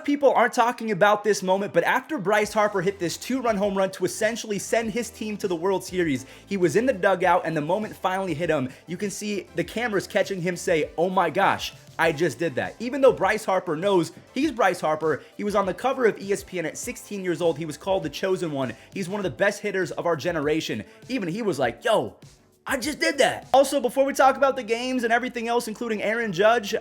of people aren't talking about this moment, but after Bryce Harper hit this 2-run home run to essentially send his team to the World Series, he was in the dugout, and the moment finally hit him, you can see the cameras catching him say, "Oh my gosh, I just did that." Even though Bryce Harper knows he's Bryce Harper, he was on the cover of ESPN at 16 years old. He was called the chosen one. He's one of the best hitters of our generation. Even he was like, "Yo, I just did that." Also, before we talk about the games and everything else, including Aaron Judge,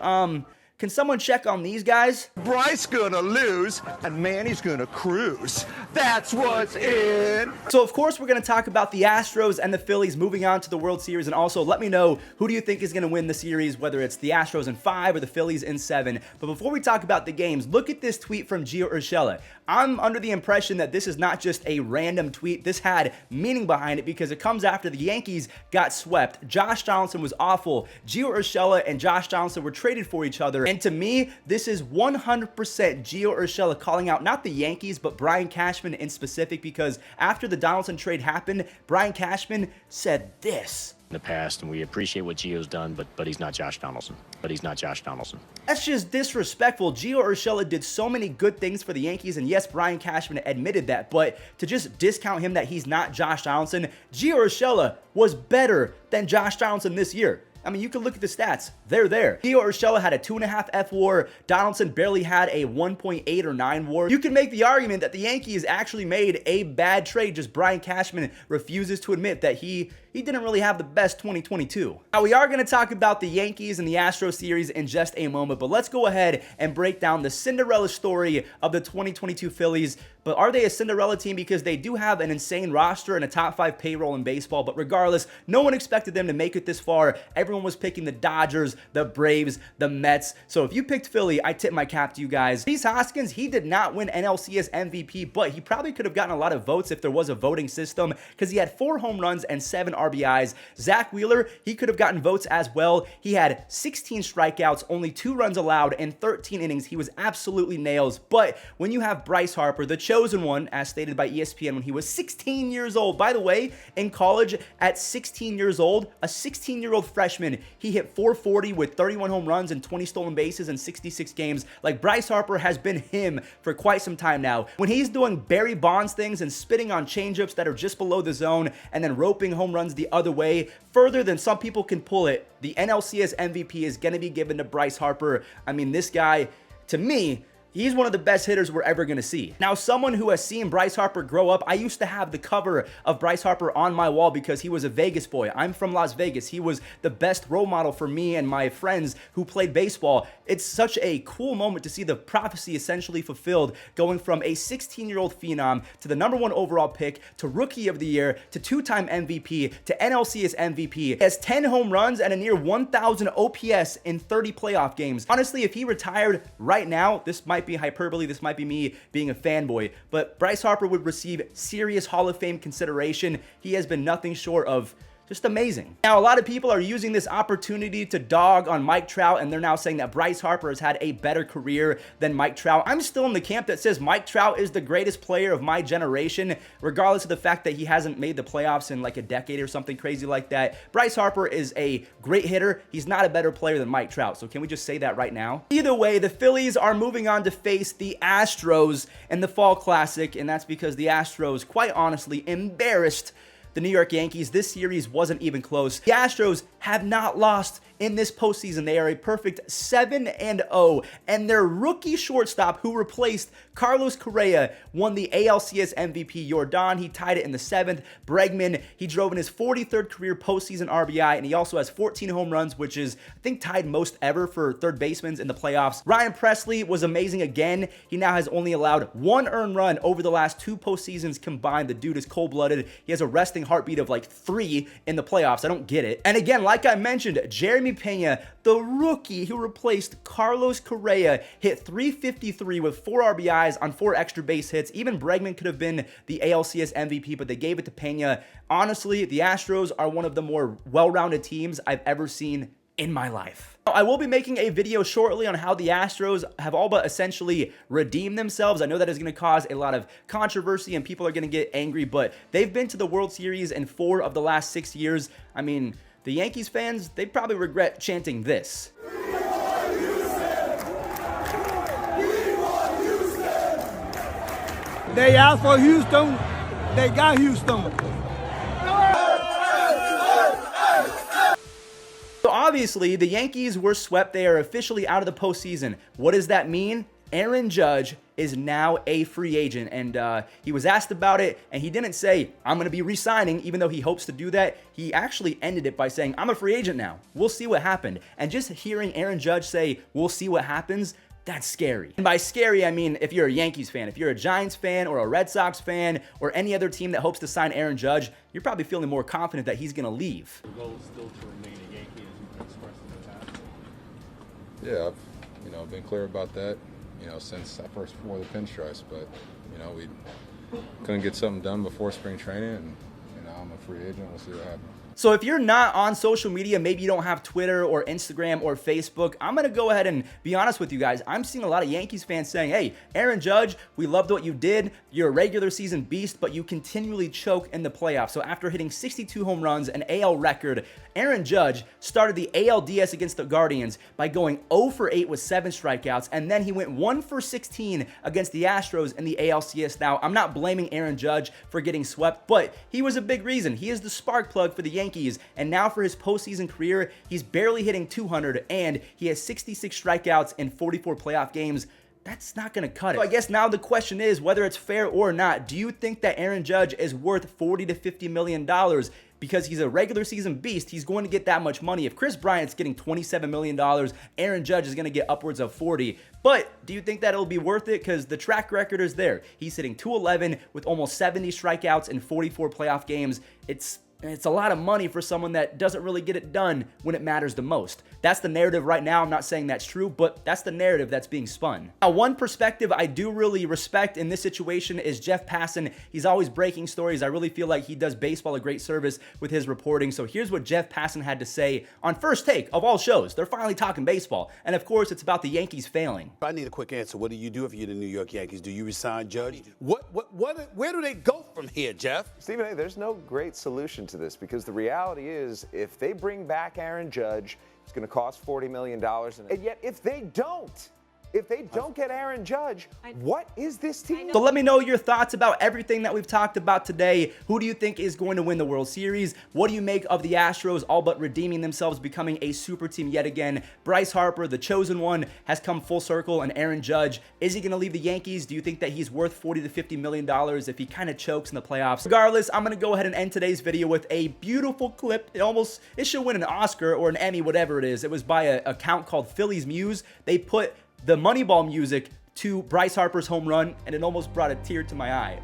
can someone check on these guys? Bryce gonna lose, and Manny's gonna cruise. That's what's in. So, of course, we're going to talk about the Astros and the Phillies moving on to the World Series. And also, let me know, who do you think is going to win the series, whether it's the Astros in 5 or the Phillies in 7. But before we talk about the games, look at this tweet from Gio Urshela. I'm under the impression that this is not just a random tweet. This had meaning behind it because it comes after the Yankees got swept. Josh Donaldson was awful. Gio Urshela and Josh Donaldson were traded for each other. And to me, this is 100% Gio Urshela calling out not the Yankees, but Brian Cashman in specific, because after the Donaldson trade happened, Brian Cashman said this in the past, and we appreciate what Gio's done, but he's not Josh Donaldson. That's just disrespectful. Gio Urshela did so many good things for the Yankees, and yes, Brian Cashman admitted that, but to just discount him that he's not Josh Donaldson, Gio Urshela was better than Josh Donaldson this year. I mean, you can look at the stats. They're there. Gio Urshela had a 2.5 F WAR. Donaldson barely had a 1.8 or 9 WAR. You can make the argument that the Yankees actually made a bad trade. Just Brian Cashman refuses to admit that he didn't really have the best 2022. Now, we are going to talk about the Yankees and the Astros series in just a moment, but let's go ahead and break down the Cinderella story of the 2022 Phillies. But are they a Cinderella team? Because they do have an insane roster and a top 5 payroll in baseball, but regardless, no one expected them to make it this far. Everyone was picking the Dodgers, the Braves, the Mets. So if you picked Philly, I tip my cap to you guys. Rhys Hoskins, he did not win NLCS MVP, but he probably could have gotten a lot of votes if there was a voting system, because he had 4 home runs and 7 RBIs. Zach Wheeler, he could have gotten votes as well. He had 16 strikeouts, only 2 runs allowed in 13 innings. He was absolutely nails. But when you have Bryce Harper, the chosen one, as stated by ESPN, when he was 16 years old. By the way, in college, at 16 years old, a 16-year-old freshman, he hit .440 with 31 home runs and 20 stolen bases in 66 games. Like, Bryce Harper has been him for quite some time now. When he's doing Barry Bonds things and spitting on changeups that are just below the zone and then roping home runs the other way, further than some people can pull it, the NLCS MVP is going to be given to Bryce Harper. I mean, this guy, to me, he's one of the best hitters we're ever going to see. Now, someone who has seen Bryce Harper grow up, I used to have the cover of Bryce Harper on my wall because he was a Vegas boy. I'm from Las Vegas. He was the best role model for me and my friends who played baseball. It's such a cool moment to see the prophecy essentially fulfilled, going from a 16-year-old phenom to the #1 overall pick to Rookie of the Year to 2-time MVP to NLCS MVP. He has 10 home runs and a near 1,000 OPS in 30 playoff games. Honestly, if he retired right now, this might be hyperbole, this might be me being a fanboy, but Bryce Harper would receive serious Hall of Fame consideration. He has been nothing short of just amazing. Now, a lot of people are using this opportunity to dog on Mike Trout, and they're now saying that Bryce Harper has had a better career than Mike Trout. I'm still in the camp that says Mike Trout is the greatest player of my generation, regardless of the fact that he hasn't made the playoffs in like a decade or something crazy like that. Bryce Harper is a great hitter. He's not a better player than Mike Trout, so can we just say that right now? Either way, the Phillies are moving on to face the Astros in the Fall Classic, and that's because the Astros, quite honestly, embarrassed the New York Yankees. This series wasn't even close. The Astros have not lost in this postseason. They are a perfect 7-0, and their rookie shortstop, who replaced Carlos Correa, won the ALCS MVP. Jordan, he tied it in the 7th. Bregman, he drove in his 43rd career postseason RBI, and he also has 14 home runs, which is, I think, tied most ever for third basemen in the playoffs. Ryan Presley was amazing again. He now has only allowed 1 earned run over the last 2 postseasons combined. The dude is cold-blooded. He has a resting heartbeat of like 3 in the playoffs. I don't get it. And again, like I mentioned, Jeremy Peña, the rookie who replaced Carlos Correa, hit .353 with 4 RBIs on 4 extra base hits. Even Bregman could have been the ALCS MVP, but they gave it to Peña. Honestly, the Astros are one of the more well-rounded teams I've ever seen in my life. I will be making a video shortly on how the Astros have all but essentially redeemed themselves. I know that is going to cause a lot of controversy and people are going to get angry, but they've been to the World Series in 4 of the last 6 years. I mean, the Yankees fans, they probably regret chanting this. We want Houston! We want Houston! They asked for Houston. They got Houston. So obviously, the Yankees were swept. They are officially out of the postseason. What does that mean? Aaron Judge is now a free agent, and he was asked about it, and he didn't say, I'm going to be re-signing, even though he hopes to do that. He actually ended it by saying, I'm a free agent now. We'll see what happened. And just hearing Aaron Judge say, we'll see what happens, that's scary. And by scary, I mean if you're a Yankees fan, if you're a Giants fan or a Red Sox fan or any other team that hopes to sign Aaron Judge, you're probably feeling more confident that he's going to leave. The goal is still to remain a Yankee, as you've been expressing in the past. Yeah, I've been clear about that, since I first wore the pinstripes, but, we couldn't get something done before spring training, and, I'm a free agent. We'll see what happens. So if you're not on social media, maybe you don't have Twitter or Instagram or Facebook, I'm going to go ahead and be honest with you guys. I'm seeing a lot of Yankees fans saying, hey, Aaron Judge, we loved what you did. You're a regular season beast, but you continually choke in the playoffs. So after hitting 62 home runs, an AL record, Aaron Judge started the ALDS against the Guardians by going 0 for 8 with 7 strikeouts, and then he went 1 for 16 against the Astros in the ALCS. Now, I'm not blaming Aaron Judge for getting swept, but he was a big reason. He is the spark plug for the Yankees, and now for his postseason career, he's barely hitting 200, and he has 66 strikeouts in 44 playoff games. That's not going to cut it. So I guess now the question is, whether it's fair or not, do you think that Aaron Judge is worth $40 to $50 million? Because he's a regular season beast, he's going to get that much money. If Chris Bryant's getting $27 million, Aaron Judge is going to get upwards of 40. But do you think that it'll be worth it? Because the track record is there. He's hitting .211 with almost 70 strikeouts in 44 playoff games. It's a lot of money for someone that doesn't really get it done when it matters the most. That's the narrative right now. I'm not saying that's true, but that's the narrative that's being spun. Now, one perspective I do really respect in this situation is Jeff Passan. He's always breaking stories. I really feel like he does baseball a great service with his reporting. So here's what Jeff Passan had to say on First Take of all shows. They're finally talking baseball. And of course, it's about the Yankees failing. I need a quick answer. What do you do if you're the New York Yankees? Do you resign Judge? Where do they go from here, Jeff? Stephen A., there's no great solution to this, because the reality is, if they bring back Aaron Judge, it's going to cost $40 million. And yet, if they don't get Aaron Judge, what is this team? So let me know your thoughts about everything that we've talked about today. Who do you think is going to win the World Series? What do you make of the Astros all but redeeming themselves, becoming a super team yet again? Bryce Harper, the chosen one, has come full circle, and Aaron Judge, is he going to leave the Yankees? Do you think that he's worth $40 to $50 million if he kind of chokes in the playoffs? Regardless, I'm going to go ahead and end today's video with a beautiful clip. It should win an Oscar or an Emmy, whatever it is. It was by an account called Phillies Muse. They put the Moneyball music to Bryce Harper's home run, and it almost brought a tear to my eye.